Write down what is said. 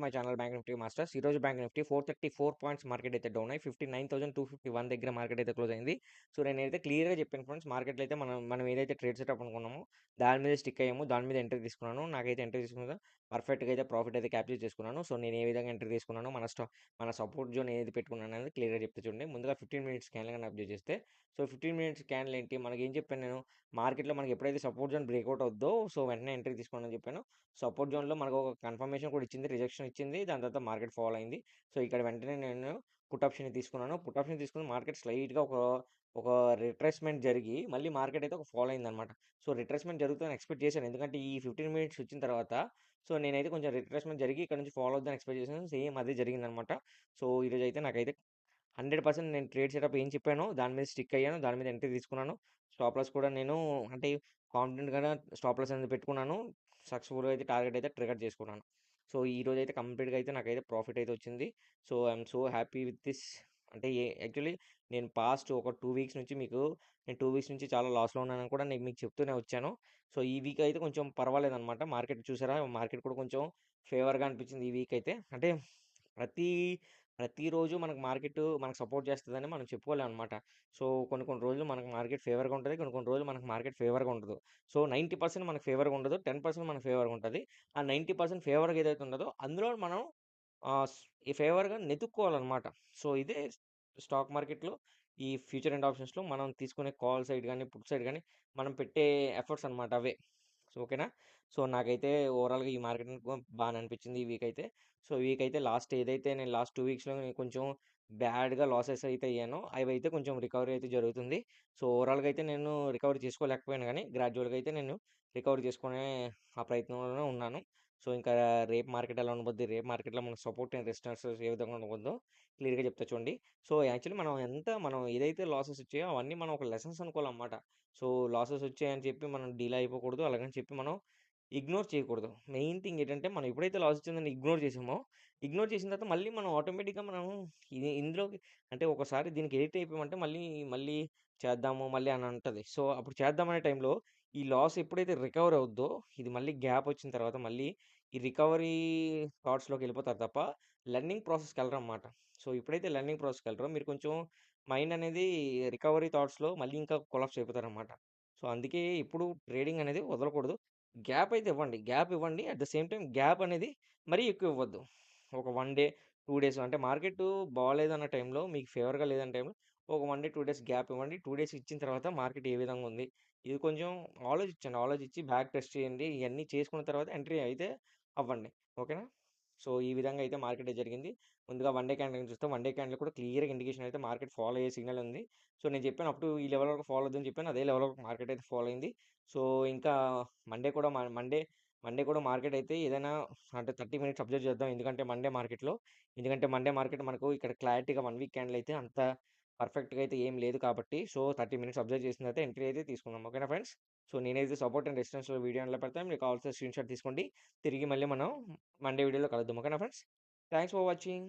My channel bank Nifty masters. ఈరోజు bank Nifty 434 points market అయితే down అయ్యి 59,251 దగ్గర మార్కెట్ అయితే క్లోజ్ అయింది. సో, నేనైతే క్లియర్‌గా చెప్పాను ఫ్రెండ్స్. మార్కెట్‌లో అయితే మనం ఏదైతే ట్రేడ్ సెటప్ అనుకున్నామో దాని మీద స్టిక్ అయ్యాము. దాని మీద ఎంట్రీ తీసుకున్నాను. నాకైతే ఎంట్రీ తీసుకున్న పర్ఫెక్ట్‌గా అయితే ప్రాఫిట్ అయితే క్యాప్చర్ చేసుకున్నాను. సో, నేను ఏ విధంగా ఎంట్రీ తీసుకున్నానో మన సపోర్ట్ జోన్ ఏది పెట్టుకున్నాను అనేది క్లియర్‌గా చెప్తా చూడండి. ముందుగా 15 మినిట్స్ క్యాండిల్ గాని అబ్జర్వ్ చేస్తే, సో, 15 మినిట్స్ క్యాండిల్ ఏంటి మనకేం చెప్పాను నేను, మార్కెట్‌లో మనకి ఎప్పుడైతే సపోర్ట్ జోన్ బ్రేక్‌ఔట్ అవుద్దో, సో, వెంటనే ఎంట్రీ తీసుకోండి అని చెప్పాను. సపోర్ట్ జోన్‌లో మనకు ఒక కన్ఫర్మేషన్ కూడా ఇచ్చింది. రిజెక్షన్ ఇచ్చింది. దాని తర్వాత మార్కెట్ ఫాల్ అయింది. సో, ఇక్కడ వెంటనే నేను పుట్ ఆప్షన్ తీసుకున్నాను. పుట్ ఆప్షన్ తీసుకొని మార్కెట్ స్లైట్‌గా ఒక రిట్రేస్‌మెంట్ జరిగి మళ్ళీ మార్కెట్ అయితే ఒక ఫాల్ అయిందనమాట. సో, రిట్రేస్‌మెంట్ జరుగుతుందని ఎక్స్‌పెక్ట్ చేశాను. ఎందుకంటే ఈ 15 మినిట్స్ వచ్చిన తర్వాత సో, నేనైతే కొంచెం రిట్రేస్‌మెంట్ జరిగి ఇక్కడ నుంచి ఫాల్ అవుద్దని ఎక్స్‌పెక్ట్ చేశాను. సేమ్ అదే జరిగిందనమాట. సో, ఈరోజైతే నాకైతే 100% నేను ట్రేడ్ సెటప్ ఏం చెప్పానో దాని మీద స్టిక్ అయ్యాను. దాని మీద ఎంట్రీ తీసుకున్నాను. స్టాప్ లాస్ కూడా నేను అంటే కాన్ఫిడెంట్‌గానే స్టాప్ లాస్ అనేది పెట్టుకున్నాను. సక్సెస్‌ఫుల్‌గా అయితే టార్గెట్ అయితే ట్రిగర్ చేసుకున్నాను. సో, ఈరోజైతే కంప్లీట్‌గా అయితే నాకైతే ప్రాఫిట్ అయితే వచ్చింది. So, I'm so happy with this. అంటే యాక్చువల్లీ నేను పాస్ట్ ఒక 2 వీక్స్ నుంచి నేను 2 వీక్స్ నుంచి చాలా లాస్‌లో ఉన్నానని కూడా నేను మీకు చెప్తూనే వచ్చాను. సో, ఈ వీక్ అయితే కొంచెం పర్వాలేదనమాట. మార్కెట్ చూసారా? మార్కెట్ కూడా కొంచెం ఫేవర్‌గా అనిపించింది ఈ వీక్ అయితే. అంటే ప్రతి ప్రతిరోజు మనకు సపోర్ట్ చేస్తదని మనం చెప్పుకోలేమనమాట. సో, కొన్ని కొన్ని రోజులు మనకు మార్కెట్ ఫేవర్‌గా ఉంటది. కొన్ని కొన్ని రోజులు మనకు మార్కెట్ ఫేవర్‌గా ఉండదు. సో, 90% మనకు ఫేవర్‌గా ఉండదు. 10% మనకు ఫేవర్‌గా ఉంటది. ఆ 90% ఫేవర్‌గా ఏదైతే ఉంటదో అందులో మనం ఈ ఫేవర్‌గా వెతుక్కోవాలనమాట. సో, ఇదే స్టాక్ మార్కెట్‌లో ఈ ఫ్యూచర్ అండ్ ఆప్షన్స్‌లో మనం తీసుకునే కాల్ సైడ్ గాని, పుట్ సైడ్ గాని మనం పెట్టే ఎఫర్ట్స్ అనమాట అవే. సో, ఓకేనా? సో, నాకైతే ఓవరాల్‌గా ఈ మార్కెటింగ్ బానే అనిపించింది ఈ వీక్ అయితే. సో, ఈ వీక్ అయితే నేను లాస్ట్ 2 వీక్స్‌లో నేను కొంచెం బ్యాడ్‌గా లాసెస్ అయితే అయ్యానో, అవైతే కొంచెం రికవరీ అయితే జరుగుతుంది. సో, ఓవరాల్‌గా అయితే నేను రికవరీ చేసుకోలేకపోయాను గానీ, గ్రాడ్యువల్‌గా అయితే నేను రికవరీ చేసుకునే ఆ ప్రయత్నంలోనే ఉన్నాను. సో, ఇంకా రేపు మార్కెట్ ఎలా ఉండబోద్ది, రేపు మార్కెట్‌లో మనకు సపోర్ట్ అండ్ రెసిస్టెన్స్ ఏ విధంగా ఉండబోద్దో క్లియర్‌గా చెప్తా చూడండి. సో, యాక్చువల్లీ మనం ఏదైతే లాసెస్ వచ్చాయో అవన్నీ మనం ఒక లెసన్స్ అనుకోవాలన్నమాట. సో, లాసెస్ వచ్చాయని చెప్పి మనం డీల్ అయిపోకూడదు. అలాగని చెప్పి మనం ఇగ్నోర్ చేయకూడదు. మెయిన్ థింగ్ ఏంటంటే, మనం ఎప్పుడైతే లాస్ వచ్చిందని ఇగ్నోర్ చేసిన తర్వాత మళ్ళీ మనం ఆటోమేటిక్‌గా మనం ఇందులోకి అంటే ఒకసారి దీనికి ఎడిక్ట్ అయిపోయామంటే మళ్ళీ చేద్దాము మళ్ళీ అని ఉంటది. సో, అప్పుడు చేద్దామనే టైంలో ఈ లాస్ ఎప్పుడైతే రికవర్ అవుద్దో, ఇది మళ్ళీ గ్యాప్ వచ్చిన తర్వాత మళ్ళీ ఈ రికవరీ థాట్స్‌లోకి వెళ్ళిపోతారు తప్ప, లెర్నింగ్ ప్రాసెస్‌కెళ్ళరనమాట. సో, ఎప్పుడైతే లెర్నింగ్ ప్రాసెస్‌కెళ్ళరో మీరు కొంచెం మైండ్ అనేది రికవరీ థాట్స్‌లో మళ్ళీ ఇంకా కొలాప్స్ అయిపోతారనమాట. సో, అందుకే ఎప్పుడు ట్రేడింగ్ అనేది వదలకూడదు. గ్యాప్ అయితే ఇవ్వండి. గ్యాప్ ఇవ్వండి. At the same time gap అనేది మరీ ఎక్కువ ఇవ్వద్దు. ఒక 1 డే, 2 డేస్ అంటే మార్కెటు బాలేదన్న టైంలో మీకు ఫేవర్‌గా లేదన్న టైంలో ఒక 1 డే, 2 డేస్ గ్యాప్ ఇవ్వండి. 2 డేస్ ఇచ్చిన తర్వాత మార్కెట్ ఏ విధంగా ఉంది? ఇది కొంచెం ఆలోచించండి. ఆలోచించి బ్యాక్ టెస్ట్ చేయండి. ఇయన్నీ చేసుకున్న తర్వాత ఎంట్రీ అయితే అవ్వండి. ఓకేనా? సో, ఈ విధంగా అయితే మార్కెట్ జరిగింది. ముందుగా వన్ డే క్యాండిల్ చూస్తే వన్ డే క్యాండిల్ కూడా క్లియర్‌గా ఇండికేషన్ అయితే మార్కెట్ ఫాలో అయ్యే సిగ్నల్ ఉంది. సో, నేను చెప్పాను అప్ టు ఈ లెవెల్ వరకు ఫాలో అవుద్దని చెప్పాను. అదే లెవెల్ వరకు మార్కెట్ అయితే ఫాలో అయింది. సో, ఇంకా మండే కూడా మ మండే మండే కూడా మార్కెట్ అయితే ఏదైనా అంటే 30 మినిట్స్ అబ్జర్వ్ చేద్దాం. ఎందుకంటే మండే మార్కెట్ మనకు ఇక్కడ క్లారిటీగా 1 వీక్ క్యాండిల్ అయితే అంత పర్ఫెక్ట్‌గా అయితే ఏం లేదు కాబట్టి, సో, 30 మినిట్స్ అబ్జర్వ్ చేసిన తర్వాత ఎంట్రీ అయితే తీసుకుందాం. ఓకేనా ఫ్రెండ్స్? సో, నేనైతే సపోర్ట్ అండ్ రెసిస్టెన్స్‌లో వీడియో అందులో పెడతాను. మీకు కావాల్సిన స్క్రీన్‌షాట్ తీసుకోండి. తిరిగి మళ్ళీ మనం మండే వీడియోలో కలుద్దాం. ఓకేనా ఫ్రెండ్స్? Thanks for watching.